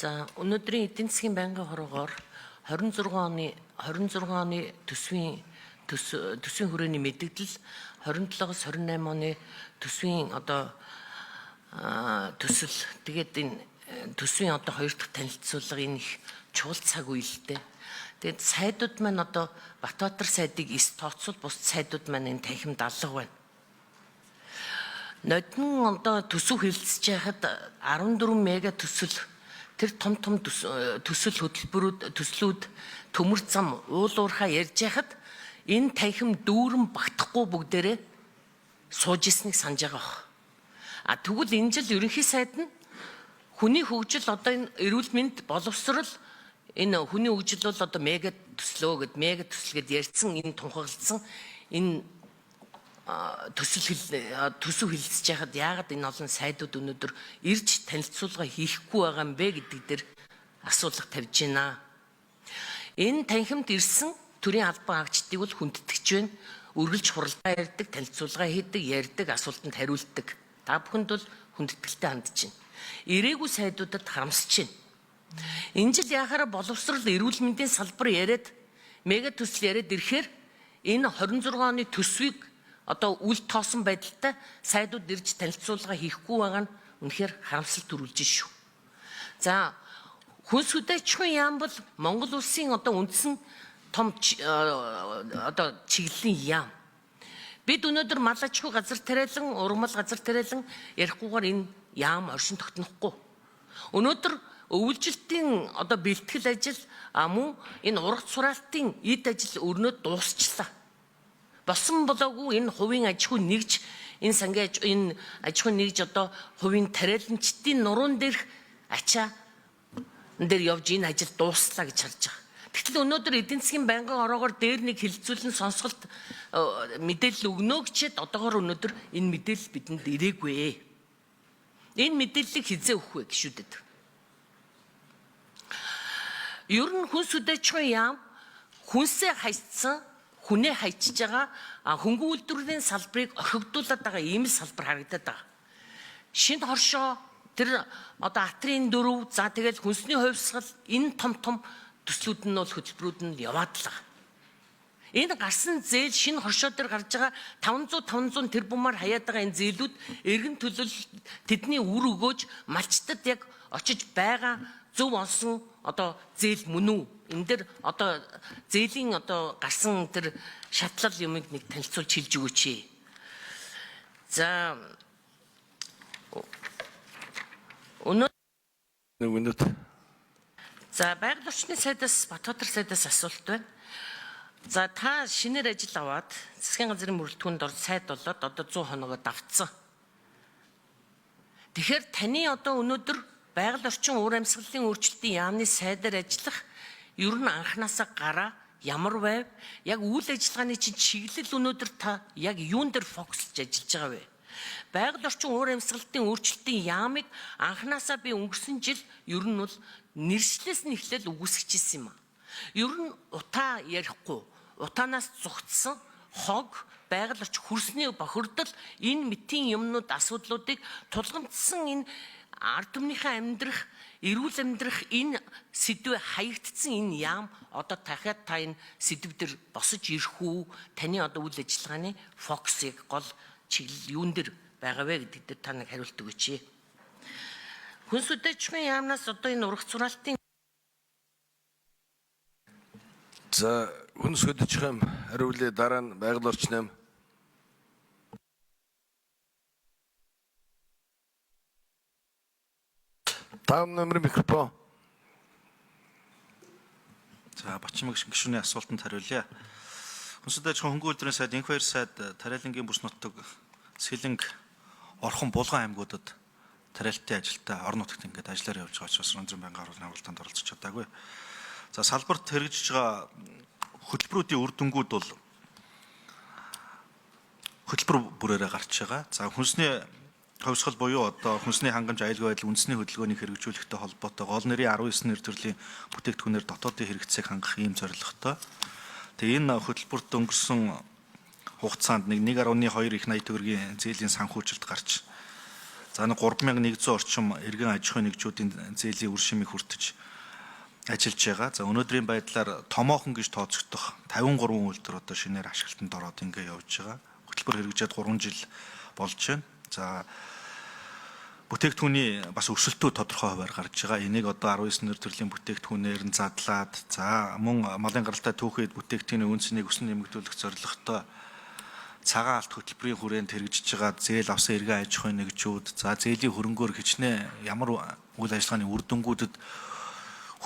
За өнөөдрийн эдийн засгийн байнгын хорогоор 26 оны төсвийн хүрээний мэдээлэл 27-оос 28 оны төсвийн төсөл тэгээд энэ төсвийн хоёр дахь танилцуулга энэ их чухал цаг үе л дээ. Тэгээд сайдууд маань Батбаатар сайдыг эс тооцвол бус сайдууд маань энэ танхимд алга байна. Нодон төсөв хэлэлцэж байхад 14 мега төсөл тэр том төслүүд төмөр зам уул уурхаа ярьж байхад энэ танхим дүүрэн багтахгүй бүгдээрээ сууж ирснийг санаж байгаа. Тэгвэл энэ жил ерөнхий сайд нь хүний хөгжил энэ эрүүл мэнд боловсрол энэ хүний хөгжил бол мега төслөө гэд мега төсөл гэд ярьсан энэ тунхагласан энэ төсөв хэлэлцэж байхад яагаад энэ олон сайдууд өнөөдөр ирж танилцуулга хийхгүй байгаа юм бэ гэдэг дээр асуулга тавьж байна. Энэ танхимд ирсэн төрийн албан агчдыг бол хүндэтгэж байна. Үргэлж хуралдаа ярьдаг, танилцуулга хийдэг, ярьдаг, асуултанд хариулдаг. Та бүхэнд бол хүндэтгэлтэй хандж байна. Ирээгүй сайдуудад харамсаж байна. Энэ жил яхаараа боловсрол эрүүл мэндийн салбар яриад мега төсөл яриад ирэхээр энэ 26 оны төсвийг үл тоосон байдалтай сайдууд ирж танилцуулга хийхгүй байгаа нь үнэхээр харамсалт төрүүлж шүү. За хүнс хүдээчгүй яам бол Монгол улсын үндсэн том чиглэлийн яам. Бид өнөөдөр мал аж ахуй газар тариалан, ургамал газар тариалан ярихгүйгээр энэ яам оршин тогтнохгүй. Өнөөдөр өвлжилтийн бэлтгэл ажил мөн энэ ургац сураалтын эд ажил өрнөд дуусчлаа. Босон болоогүй энэ хувийн аж ахуй нэгж энэ сангийн энэ аж ахуй нэгж хувийн тариаланчдын нуруунд дээрх ачаа дээр явж энэ ажил дууслаа гэж харж байгаа. Тэгтэл өнөөдөр эдийн засгийн байнгын ороогоор дээр нэг хилцүүлэн сонсголт мэдээлэл өгнө гэчихэд одоогоор өнөөдөр энэ мэдээлэл бидэнд ирээгүй. Энэ мэдээллийг хизээ өгөх вэ гişүүдэд. Ер нь хүнс хүдээчгүй яам хүнсээ хайцсан хүнээ хайчиж байгаа хөнгөн үйлдвэрийн салбарыг орхигдуулаад байгаа ийм л салбар харагдаад байгаа. Шинэ хоршоо тэр атрийн дөрөв за тэгэл хүнсний хувьсгал энэ том төслүүд нь бол хөтөлбөрүүд нь яваад л байгаа. Энэ гарсан зээл шинэ хоршоо дээр гарч байгаа 500 тэрбумаар хаяад байгаа энэ зээлүүд эргэн төлөл тэдний үр өгөөж малчтад яг очиж байгаа зөв онсон зээл мөн үү? Энэ дэр зээлийн гарсан тэр шатлал юмыг нэг танилцуулж хэлж өгөөч. За За байгаль орчны сайдаас Батбаатар сайдаас асуулт байна. За та шинээр ажил аваад засгийн газрын мөрөлдөхөнд сайд болоод 100 хоногоо давтсан. Тэгэхээр таны өнөөдөр байгаль орчин уур амьсгалын өөрчлөлтийн яамны сайдаар ажиллах ер нь анханасаа гараа ямар байв? Яг үйл ажиллагааны чиглэл өнөөдөр та яг юун дээр фокуслж ажиллаж байгаа вэ? Байгаль орчин уур амьсгалын өөрчлөлтийн яамыг анханасаа би өнгөрсөн жил ер нь бол нэршлээс нь эхлээл үгүйсгэж ирсэн юм. Ер нь утаа ярихгүй, утаанаас зүгтсэн хог байгаль орчин хөрсний бохирдол энэ мэтийн юмнууд асуудлуудыг тулгамдсан энэ ард түмнийхээ амьдрах, эрүүл амьдрах энэ сэдвээ хаягдсан энэ яам дахиад та энэ сэдв дээр босож ирэх үү? Таны үйл ажиллагааны фокусыг гол чиглэл юун дээр байгаа вэ гэдэг дээр та нэг хариулт өгөөч. Хүнс хүдээчгүй яамнаас энэ ургац сураалтын За хүнс хүдээчгүй хариулъя, дараа нь байгаль орчин. Таам номер микрофон. За Бачмаг гишүүний асуултанд хариулъя. Хүнс хүдээчгүй хөнгөн үйлдвэрийн сайд, инх баяр сайд, тариалангийн бүс нутаг, Сэлэнг, Орхон булган аймагуудад тариалтын ажилдаа орон нутагт ингээд ажиллаар явж байгаа учраас өнөөдрийн байнгын харуулны авралтанд оролцож чадаагүй. За салбарт хэрэгжиж байгаа хөтөлбөрүүдийн үр дүнгууд бол хөтөлбөр бүрээрээ гарч байгаа. За хүнсний хувьсгал буюу хүнсний хангамж аюулгүй байдал үндэсний хөдөлгөөнийг хэрэгжүүлэхтэй холбоотой гол нэрийн 19 нэр төрлийн бүтээгдэхүүнээр дотоодын хэрэгцээг хангах ийм зорилготой. Тэгээ энэ хөтөлбөрт өнгөрсөн хугацаанд 1.2 их 80 төгрөгийн зээлийн санхүүжилт гарч За нэг 3100 орчим иргэн аж ахуйн нэгжүүдийн зээлийн үр шимийг хүртэж ажиллаж байгаа. За өнөөдрийн байдлаар томоохон гэж тооцогдох 53 үйлдвэр одоо шинээр ашиглалтанд ороод ингээ явж байгаа. Хөтөлбөр хэрэгжээд 3 жил болж байна. За бүтээгдэхүүний бас өрсөлдөө тодорхой хуваар гарч байгаа. Энийг одоо 19 төрлийн бүтээгдэхүүнээр нь задлаад за мөн малын гаралтай түүхэд бүтээгдэхүүний үнцнийг өснө нэмэгдүүлэх зорилготой цагаан алт хөтөлбөрийн хүрээнд хэрэгжиж байгаа зээл авсан иргэн аж ахуйн нэгжүүд за зээлийн хөрөнгөөр хичнээн ямар үйл ажиллагааны үр дүнгуудад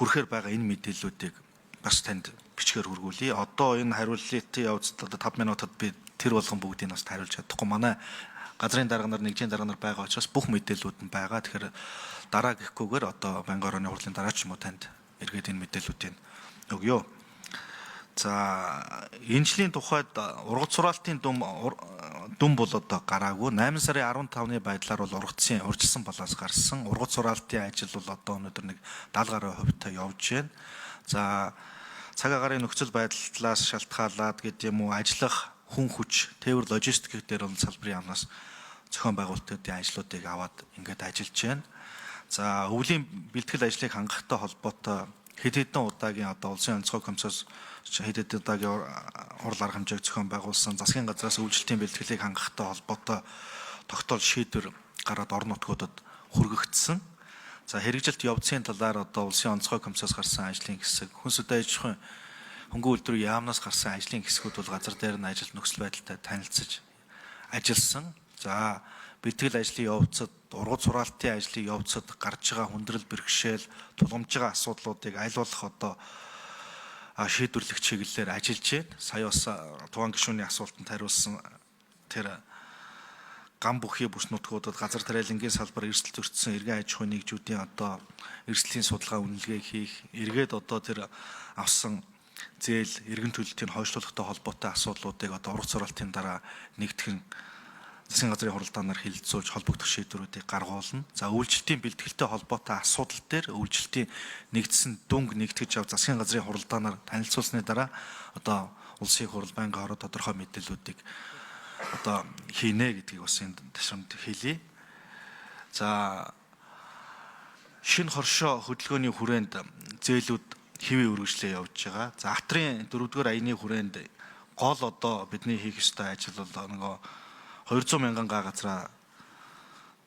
хүрэхээр байгаа энэ мэдээллүүдийг бас танд бичгээр хүргүүлье. Одоо энэ хариултын явцад одоо 5 минутад би тэр болгон бүгдийг бас хариулж чадахгүй. Манай газрын дарга нар, нэгжийн дарга нар байгаа учраас бүх мэдээллүүд нь байгаа. Тэгэхээр дараа гэхгүйгээр одоо Банкны орооны хурлын дараа ч юм уу танд эргээд энэ мэдээллүүдийг өгье. За энэ жилийн тухайд ургац сураалтын дүн бол одоо гараагүй. 8 сарын 15-ны байдлаар бол урьдчилсан балаас гарсан. Ургац сураалтын ажил бол одоо өнөөдөр нэг 70 гаруй хувьтай явж байна. За цаг агаарын нөхцөл байдлаас шалтгаалаад гэдэг юм уу ажиллах хүн хүч, тээвэр логистик дээр бол салбарын яамнаас зохион байгуулалтын ажлуудыг аваад ингээд ажиллаж байна. За өвлийн бэлтгэл ажлыг хангахтай холбоотой хэд хэдэн удаагийн одоо улсын онцгой комиссоос хэд хэдэн удаагийн хурал арга хэмжээг зохион байгуулсан засгийн газраас үйлчлэлтийн бэлтгэлийг хангахтай холбоотой тогтоол шийдвэр гараад орон нутгуудад хүргэгдсэн. За хэрэгжилт явдсын талаар одоо улсын онцгой комиссоос гарсан ажлын хэсэг, хүнс үдэ аж ахуйн хөнгөн үйлдвэрийн яамнаас гарсан ажлын хэсгүүд бол газар дээр нь ажил нөхцөл байдалтай танилцж ажилласан. За бэлтгэл ажлын явцад, ургац сураалтын ажлын явцад гарч байгаа хүндрэл бэрхшээл, тулгамж байгаа асуудлуудыг аль болох одоо шийдвэрлэх чиглэлээр ажиллаж байна. Сая бас Тугаан гишүүний асуултанд хариулсан тэр гам бүхий бүс нутгуудад газар тариалангийн салбар эрсдэл зөрчсөн иргэн аж ахуйн нэгжүүдийн одоо эрсдлийн судалгаа үнэлгээ хийх, эргээд одоо тэр авсан зээл иргэн төлөлтийн хойшлуулахтай холбоотой асуудлуудыг одоо ургац сураалтын дараа нэгтгэн засгийн газрын хуралдаанаар хилцүүлж холбогдох шийдвэрүүдийг гаргуулна. За үйлчлэлтийн бэлтгэлтэй холбоотой асуудал дээр үйлчлэлтийн нэгдсэн дүнг нэгтгэж ав засгийн газрын хуралдаанаар танилцуулсны дараа одоо улсын хурал байнгын хороо тодорхой мэдээллүүдийг одоо хийнэ гэдгийг бас энэ ташрамд хэлье. За шинэ хоршоо хөдөлгөөний хүрээнд зээлүүд хэвээ үргэлжлээ явж байгаа. За Атрын 4-р аяны хүрээнд гол одоо бидний хийх ёстой ажил бол нөгөө 200 мянган га газраа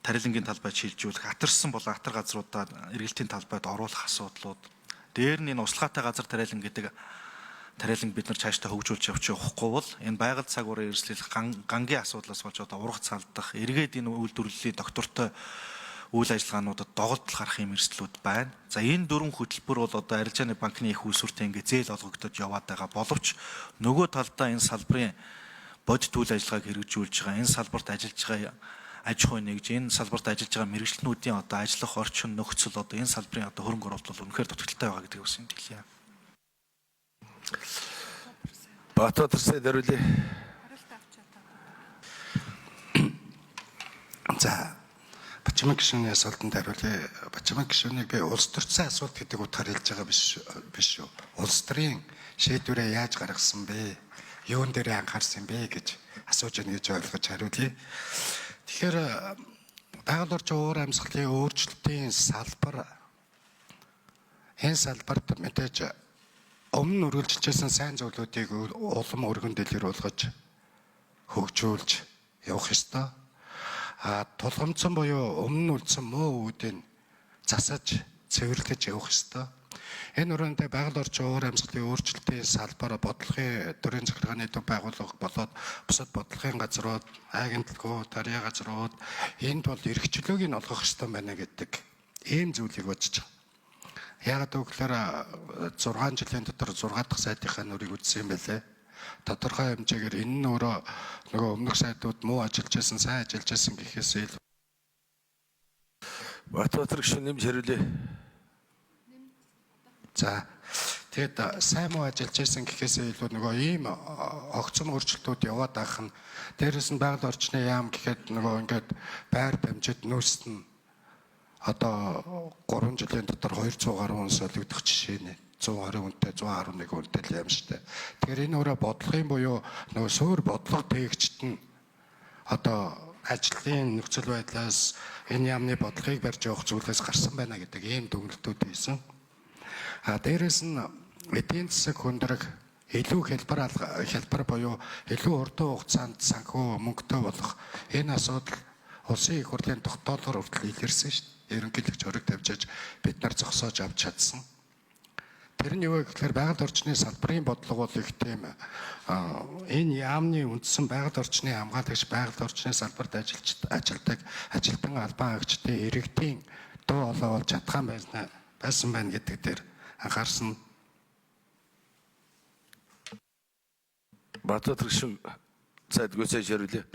тарилангийн талбайд шилжүүлэх, атарсан бол атар газруудад эргэлтийн талбайд оруулах асуудлууд. Дээр нь энэ услахаатай газар тариалан гэдэг тариаланг бид нар цаашдаа хөгжүүлж явж явахгүй бол энэ байгаль цагуурын эрсдэл гангийн асуудлаас болж одоо ургац алдах, эргээд энэ үйлдвэрлэлийн доктортой үйл ажиллагаануудад доголдол гарах юм эрсдлүүд байна. За энэ дөрвөн хөтөлбөр бол одоо арилжааны банкны их үйлсвэртэй ингээ зээл олгогдож яваад байгаа боловч нөгөө талдаа энэ салбарын бодит үйл ажиллагааг хэрэгжүүлж байгаа, энэ салбарт ажиллаж байгаа аж ахуйн нэгж, энэ салбарт ажиллаж байгаа мэргэжлэнүүдийн одоо ажиллах орчин нөхцөл одоо энэ салбарын одоо хөрөнгө оруулалт бол үнэхээр дутагдaltaй байгаа гэдгийг бас хэлье. Батбатар сайд хариулъя. За Бачман гишүүний асуултанд хариулъя. Бачман гишүүнийг би улс төрийн асуулт гэдэг утгаар хэлж байгаа биш шүү. Улс төрийн шийдвэрээ яаж гаргасан бэ? Юун дээр анхаарсан бэ гэж асууж яана гэж ойлгож хариулъя. Тэгэхээр байгаль орчин уур амьсгалын өөрчлөлтийн салбар энэ салбарт мэдээж өмнө үргэлжилжсэн сайн зүйлүүдийг улам өргөн дэлгэрүүлж хөгжүүлж явах ёстой. Тулгамдсан буюу өмнө үлдсэн муу үүдийг засаж цэвэрлэж явах ёстой. Энэ өрөөндөө байгаль орчин уур амьсгалын өөрчлөлтийн салбар бодлогын төрийн захиргааны төв байгууллага болоод бусад бодлогын газрууд, агентлагууд, тарийн газрууд энд бол эрхчлөөг нь олгох ёстой байна гэдэг ийм зүйлийг бодож байгаа. Яагаад гэвэл 6 жилийн дотор 6 дахь сайтынхаа нүрийг үзсэн юм байлээ. Тодорхой хэмжээгээр энэ нь өөрөө нөгөө өмнөх сайтууд муу ажиллаж байсан, сайн ажиллаж байсан гэхээс илүү. Батбатар гишүүн нэмж хариулъя. За тэгэд сайн муу ажиллаж байсан гэхээсээ илүү нөгөө ийм огцон өөрчлөлтүүд яваад байх нь дээрэс нь байгаль орчны яам гэхэд нөгөө ингээд байр дамжид нөөцн одоо 3 жилийн дотор 200 гаруй хүн солигдох жишээ нэ 120 хүнтэй 111 хүнтэй л юм штэ. Тэгэхээр энэ өөрөө бодлогын буюу нөгөө суур бодлого тээгчт нь одоо ажлын нөхцөл байдлаас энэ яамны бодлогыг барьж явах зүйлээс гарсан байна гэдэг ийм дүгнэлтүүд байсан. Дээрээс нь эдийн засаг хөндрөх илүү хялбар буюу илүү урт хугацаанд санхүү мөнгөтэй болох энэ асуудал улсын их хурлын тогтоолоор хүртэл илэрсэн шүү дээ. Ерөнхийлөгч хориг тавьжээж бид нар зогсоож авч чадсан. Тэр нь юу вэ гэхээр байгаль орчны салбарын бодлого бол их тийм энэ яамны үндсэн байгаль орчны хамгаалагч байгаль орчны салбарт ажилладаг ажилтан албан хаагчдын иргэдийн дуу хоолой болж чадхан байсан байна гэдэг дээр анхаарсан. Батбаяр гишүүн цайдгүйсэй ширүүлээ.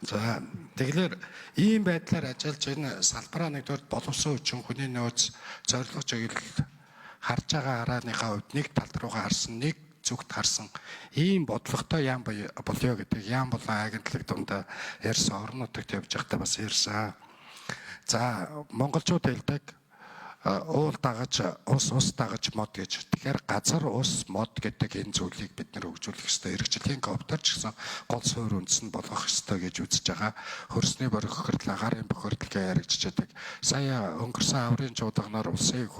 За тэгэхээр ийм байдлаар ажиллаж энэ салбараа нэгдүгээр боловсон хүчин хүний нөөц зорилго чиглэл харж байгаа харааныхаа хувьд нэг тал руугаа харсан, нэг зүгт харсан ийм бодлоготой яам болё гэдэг яам болон агентлаг дундаа ярьсан орон нутагт явж байхдаа бас ярьсан. За монголчууд хэлдэг уул дагаж ус дагаж мод гэж. Тэгэхээр газар ус мод гэдэг энэ зүйлийг бид нэр хөгжүүлэх ёстой. Иргэжлийн ковтор ч гэсэн гол суурь үндэс нь болох ёстой гэж үзэж байгаа. Хөрсний борих хохирдол, агаарын бохирдлыг яригдж байдаг. Сая өнгөрсөн аврын чуудаганаар улсын их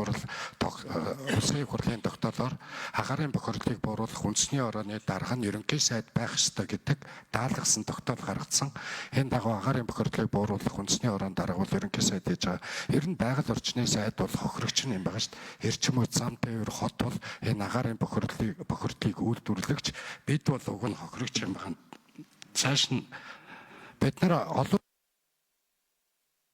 хурлын тогтоолоор агаарын бохирдлыг бууруулах үндэсний орооны дарга нь ерөнхий сайд байх ёстой гэдэг даалгасан тогтоол гаргацсан. Энэ дагуу агаарын бохирдлыг бууруулах үндэсний орооны дарга бол ерөнхий сайд хийж байгаа. Ер нь байгаль орчны сайд хохирогч юм байгаа шүү дээ. Эрчим үе зам тээвэр хот бол энэ агаарын бохирдлыг үйлдвэрлэгч бид бол уг нь хохирогч юм байна. Цааш нь бид нар олон